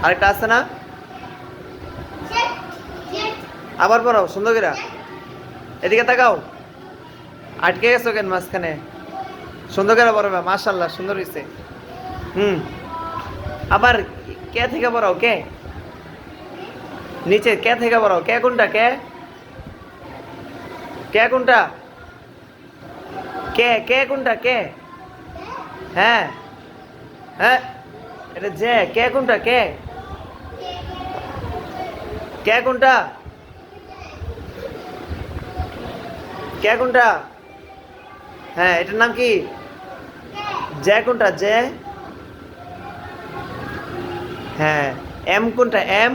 আরেকটা আছে না? আবার পড়াও সুন্দর করে। এদিকে তাকাও। আটকে গেছো কেন মাঝখানে? সুন্দর করে পড়াবে, মাশাআল্লাহ সুন্দর হয়েছে। হুম। আবার কে থেকে পড়াও, কে নিচে, কে থেকে পড়াও, কে কোনটা, কে কে কোনটা, কে কে কোনটা, কে? হ্যাঁ হ্যাঁ, এটা যে কে কোনটা, কে কে কোনটা, কে কোনটা? হ্যাঁ, এটার নাম কি? যে কোনটা, যে? হ্যাঁ। এম কোনটা, এম?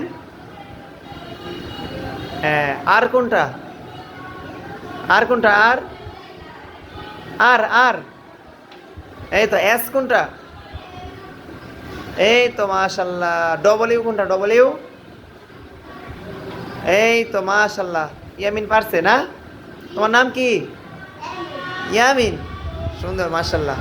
হ্যাঁ। আর কোনটা, আর কোনটা, আর আর আর এই তো এস কোনটা? এই তো মাশাল্লাহ। ডবল ইউ কোনটা, ডবল ইউ? এই তো মাশাল্লাহ। ইয়ামিন পারছে না? তোমার নাম কি? ইয়ামিন, সুন্দর মাশাল্লাহ।